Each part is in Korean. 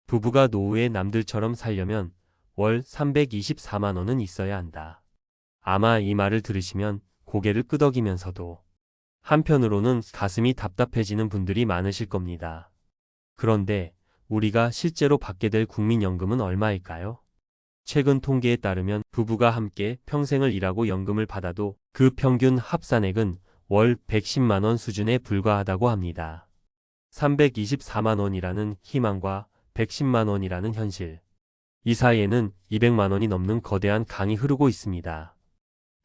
부부가 노후에 남들처럼 살려면 월 324만 원은 있어야 한다. 아마 이 말을 들으시면 고개를 끄덕이면서도 한편으로는 가슴이 답답해지는 분들이 많으실 겁니다. 그런데 우리가 실제로 받게 될 국민연금은 얼마일까요? 최근 통계에 따르면 부부가 함께 평생을 일하고 연금을 받아도 그 평균 합산액은 월 110만 원 수준에 불과하다고 합니다. 324만 원이라는 희망과 110만 원이라는 현실. 이 사이에는 200만 원이 넘는 거대한 강이 흐르고 있습니다.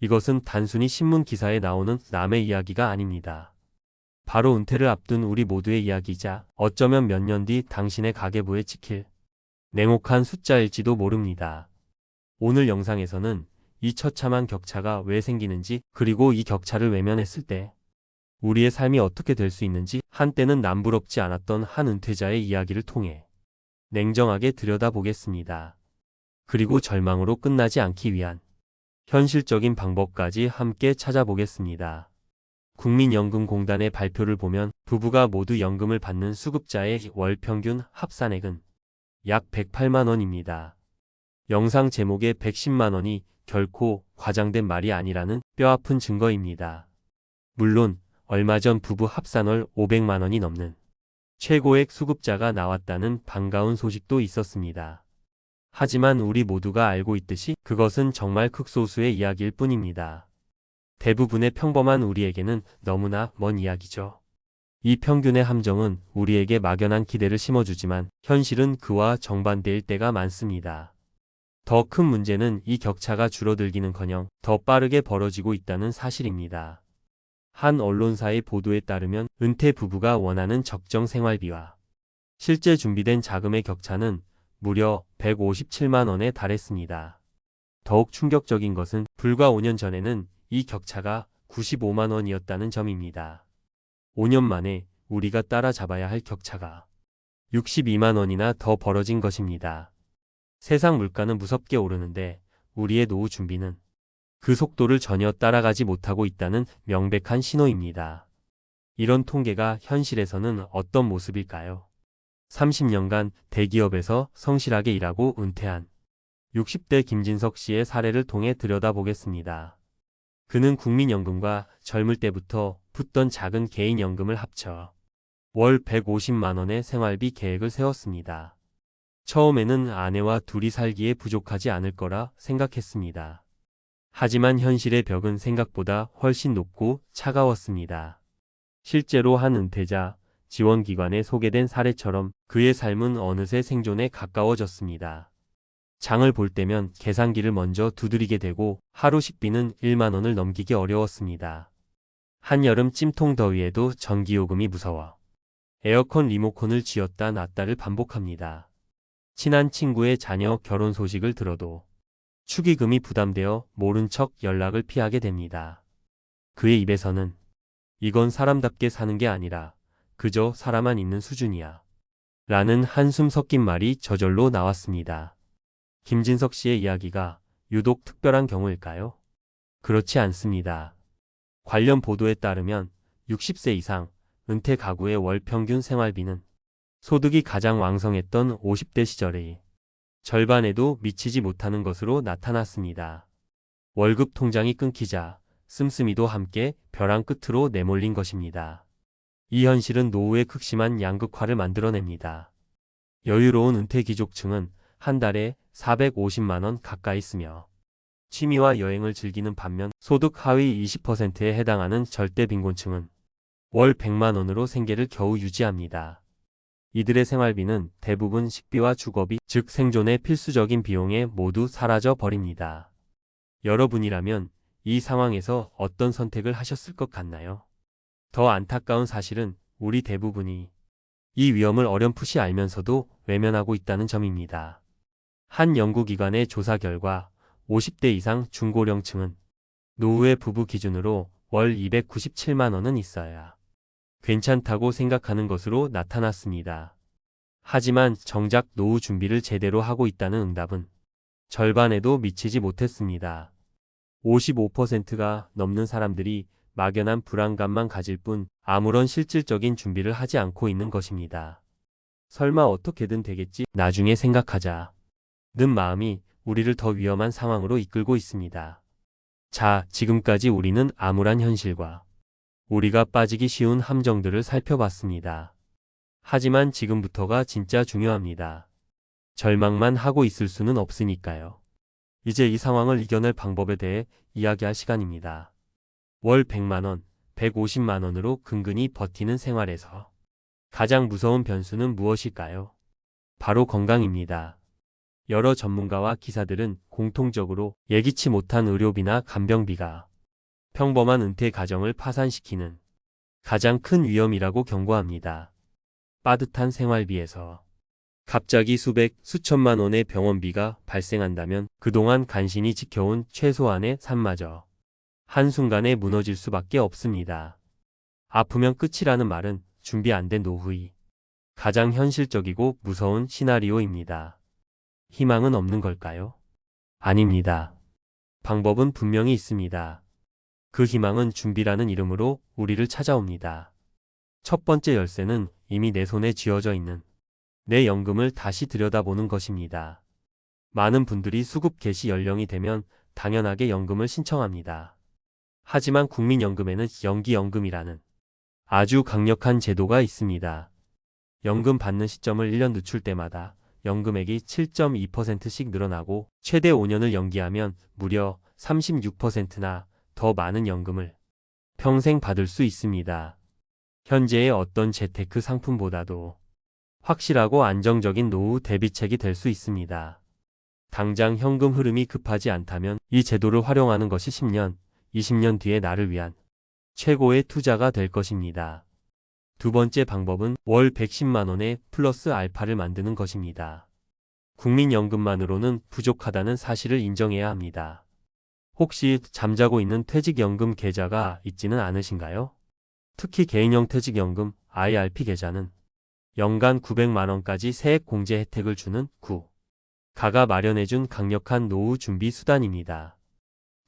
이것은 단순히 신문 기사에 나오는 남의 이야기가 아닙니다. 바로 은퇴를 앞둔 우리 모두의 이야기이자 어쩌면 몇 년 뒤 당신의 가계부에 찍힐 냉혹한 숫자일지도 모릅니다. 오늘 영상에서는 이 처참한 격차가 왜 생기는지, 그리고 이 격차를 외면했을 때 우리의 삶이 어떻게 될 수 있는지 한때는 남부럽지 않았던 한 은퇴자의 이야기를 통해 냉정하게 들여다보겠습니다. 그리고 절망으로 끝나지 않기 위한 현실적인 방법까지 함께 찾아보겠습니다. 국민연금공단의 발표를 보면 부부가 모두 연금을 받는 수급자의 월 평균 합산액은 약 108만 원입니다. 영상 제목의 110만 원이 결코 과장된 말이 아니라는 뼈아픈 증거입니다. 물론 얼마 전 부부 합산월 500만 원이 넘는 최고액 수급자가 나왔다는 반가운 소식도 있었습니다. 하지만 우리 모두가 알고 있듯이 그것은 정말 극소수의 이야기일 뿐입니다. 대부분의 평범한 우리에게는 너무나 먼 이야기죠. 이 평균의 함정은 우리에게 막연한 기대를 심어주지만 현실은 그와 정반대일 때가 많습니다. 더 큰 문제는 이 격차가 줄어들기는커녕 더 빠르게 벌어지고 있다는 사실입니다. 한 언론사의 보도에 따르면 은퇴 부부가 원하는 적정 생활비와 실제 준비된 자금의 격차는 무려 157만 원에 달했습니다. 더욱 충격적인 것은 불과 5년 전에는 이 격차가 95만 원이었다는 점입니다. 5년 만에 우리가 따라잡아야 할 격차가 62만 원이나 더 벌어진 것입니다. 세상 물가는 무섭게 오르는데 우리의 노후 준비는 그 속도를 전혀 따라가지 못하고 있다는 명백한 신호입니다. 이런 통계가 현실에서는 어떤 모습일까요? 30년간 대기업에서 성실하게 일하고 은퇴한 60대 김진석 씨의 사례를 통해 들여다보겠습니다. 그는 국민연금과 젊을 때부터 붙던 작은 개인연금을 합쳐 월 150만 원의 생활비 계획을 세웠습니다. 처음에는 아내와 둘이 살기에 부족하지 않을 거라 생각했습니다. 하지만 현실의 벽은 생각보다 훨씬 높고 차가웠습니다. 실제로 한 은퇴자 지원기관에 소개된 사례처럼 그의 삶은 어느새 생존에 가까워졌습니다. 장을 볼 때면 계산기를 먼저 두드리게 되고 하루 식비는 1만 원을 넘기기 어려웠습니다. 한여름 찜통 더위에도 전기요금이 무서워 에어컨 리모컨을 쥐었다 놨다를 반복합니다. 친한 친구의 자녀 결혼 소식을 들어도 축의금이 부담되어 모른 척 연락을 피하게 됩니다. 그의 입에서는 이건 사람답게 사는 게 아니라 그저 살아만 있는 수준이야 라는 한숨 섞인 말이 저절로 나왔습니다. 김진석 씨의 이야기가 유독 특별한 경우일까요? 그렇지 않습니다. 관련 보도에 따르면 60세 이상 은퇴 가구의 월 평균 생활비는 소득이 가장 왕성했던 50대 시절의 절반에도 미치지 못하는 것으로 나타났습니다. 월급 통장이 끊기자 씀씀이도 함께 벼랑 끝으로 내몰린 것입니다. 이 현실은 노후의 극심한 양극화를 만들어냅니다. 여유로운 은퇴 귀족층은 한 달에 450만 원 가까이 쓰며 취미와 여행을 즐기는 반면 소득 하위 20%에 해당하는 절대 빈곤층은 월 100만 원으로 생계를 겨우 유지합니다. 이들의 생활비는 대부분 식비와 주거비, 즉 생존의 필수적인 비용에 모두 사라져 버립니다. 여러분이라면 이 상황에서 어떤 선택을 하셨을 것 같나요? 더 안타까운 사실은 우리 대부분이 이 위험을 어렴풋이 알면서도 외면하고 있다는 점입니다. 한 연구기관의 조사 결과 50대 이상 중고령층은 노후의 부부 기준으로 월 297만 원은 있어야 괜찮다고 생각하는 것으로 나타났습니다. 하지만 정작 노후 준비를 제대로 하고 있다는 응답은 절반에도 미치지 못했습니다. 55%가 넘는 사람들이 막연한 불안감만 가질 뿐 아무런 실질적인 준비를 하지 않고 있는 것입니다. 설마 어떻게든 되겠지, 나중에 생각하자 는 마음이 우리를 더 위험한 상황으로 이끌고 있습니다. 자, 지금까지 우리는 암울한 현실과 우리가 빠지기 쉬운 함정들을 살펴봤습니다. 하지만 지금부터가 진짜 중요합니다. 절망만 하고 있을 수는 없으니까요. 이제 이 상황을 이겨낼 방법에 대해 이야기할 시간입니다. 월 100만원, 150만원으로 근근히 버티는 생활에서 가장 무서운 변수는 무엇일까요? 바로 건강입니다. 여러 전문가와 기사들은 공통적으로 예기치 못한 의료비나 간병비가 평범한 은퇴 가정을 파산시키는 가장 큰 위험이라고 경고합니다. 빠듯한 생활비에서 갑자기 수백, 수천만 원의 병원비가 발생한다면 그동안 간신히 지켜온 최소한의 삶마저 한순간에 무너질 수밖에 없습니다. 아프면 끝이라는 말은 준비 안 된 노후이 가장 현실적이고 무서운 시나리오입니다. 희망은 없는 걸까요? 아닙니다. 방법은 분명히 있습니다. 그 희망은 준비라는 이름으로 우리를 찾아옵니다. 첫 번째 열쇠는 이미 내 손에 쥐어져 있는 내 연금을 다시 들여다보는 것입니다. 많은 분들이 수급 개시 연령이 되면 당연하게 연금을 신청합니다. 하지만 국민연금에는 연기연금이라는 아주 강력한 제도가 있습니다. 연금 받는 시점을 1년 늦출 때마다 연금액이 7.2%씩 늘어나고 최대 5년을 연기하면 무려 36%나 더 많은 연금을 평생 받을 수 있습니다. 현재의 어떤 재테크 상품보다도 확실하고 안정적인 노후 대비책이 될 수 있습니다. 당장 현금 흐름이 급하지 않다면 이 제도를 활용하는 것이 10년, 20년 뒤에 나를 위한 최고의 투자가 될 것입니다. 두 번째 방법은 월 110만 원의 플러스 알파를 만드는 것입니다. 국민연금만으로는 부족하다는 사실을 인정해야 합니다. 혹시 잠자고 있는 퇴직연금 계좌가 있지는 않으신가요? 특히 개인형 퇴직연금 IRP 계좌는 연간 900만 원까지 세액 공제 혜택을 주는 가가 마련해준 강력한 노후 준비 수단입니다.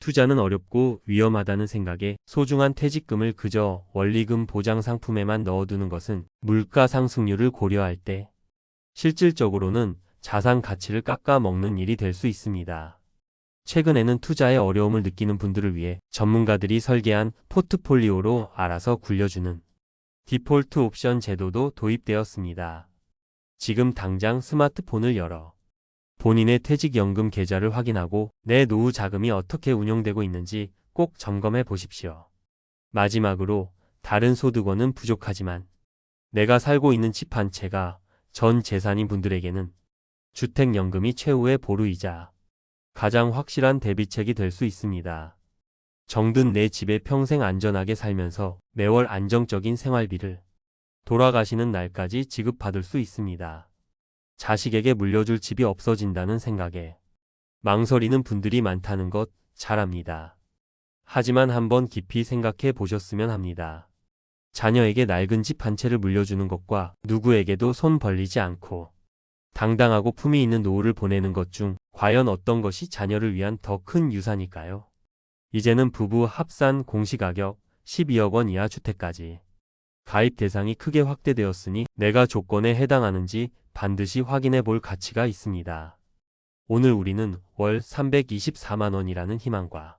투자는 어렵고 위험하다는 생각에 소중한 퇴직금을 그저 원리금 보장 상품에만 넣어두는 것은 물가 상승률을 고려할 때 실질적으로는 자산 가치를 깎아먹는 일이 될 수 있습니다. 최근에는 투자에 어려움을 느끼는 분들을 위해 전문가들이 설계한 포트폴리오로 알아서 굴려주는 디폴트 옵션 제도도 도입되었습니다. 지금 당장 스마트폰을 열어 본인의 퇴직연금 계좌를 확인하고 내 노후 자금이 어떻게 운용되고 있는지 꼭 점검해 보십시오. 마지막으로 다른 소득원은 부족하지만 내가 살고 있는 집 한 채가 전 재산인 분들에게는 주택연금이 최후의 보루이자 가장 확실한 대비책이 될 수 있습니다. 정든 내 집에 평생 안전하게 살면서 매월 안정적인 생활비를 돌아가시는 날까지 지급받을 수 있습니다. 자식에게 물려줄 집이 없어진다는 생각에 망설이는 분들이 많다는 것 잘 압니다. 하지만 한번 깊이 생각해 보셨으면 합니다. 자녀에게 낡은 집 한 채를 물려주는 것과 누구에게도 손 벌리지 않고 당당하고 품위 있는 노후를 보내는 것 중 과연 어떤 것이 자녀를 위한 더 큰 유산일까요? 이제는 부부 합산 공시가격 12억 원 이하 주택까지 가입 대상이 크게 확대되었으니 내가 조건에 해당하는지 반드시 확인해 볼 가치가 있습니다. 오늘 우리는 월 324만 원이라는 희망과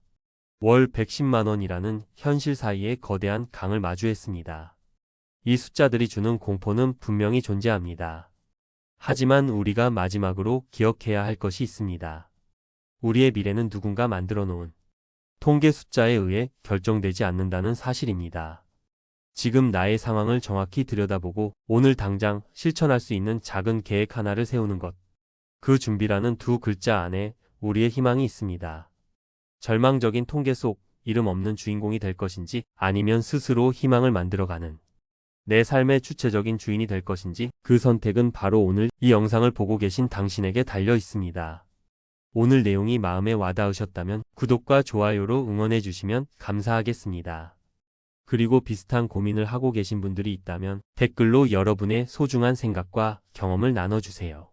월 110만 원이라는 현실 사이의 거대한 강을 마주했습니다. 이 숫자들이 주는 공포는 분명히 존재합니다. 하지만 우리가 마지막으로 기억해야 할 것이 있습니다. 우리의 미래는 누군가 만들어 놓은 통계 숫자에 의해 결정되지 않는다는 사실입니다. 지금 나의 상황을 정확히 들여다보고 오늘 당장 실천할 수 있는 작은 계획 하나를 세우는 것. 그 준비라는 두 글자 안에 우리의 희망이 있습니다. 절망적인 통계 속 이름 없는 주인공이 될 것인지 아니면 스스로 희망을 만들어가는 내 삶의 주체적인 주인이 될 것인지 그 선택은 바로 오늘 이 영상을 보고 계신 당신에게 달려 있습니다. 오늘 내용이 마음에 와닿으셨다면 구독과 좋아요로 응원해 주시면 감사하겠습니다. 그리고 비슷한 고민을 하고 계신 분들이 있다면 댓글로 여러분의 소중한 생각과 경험을 나눠주세요.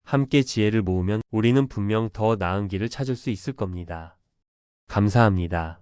함께 지혜를 모으면 우리는 분명 더 나은 길을 찾을 수 있을 겁니다. 감사합니다.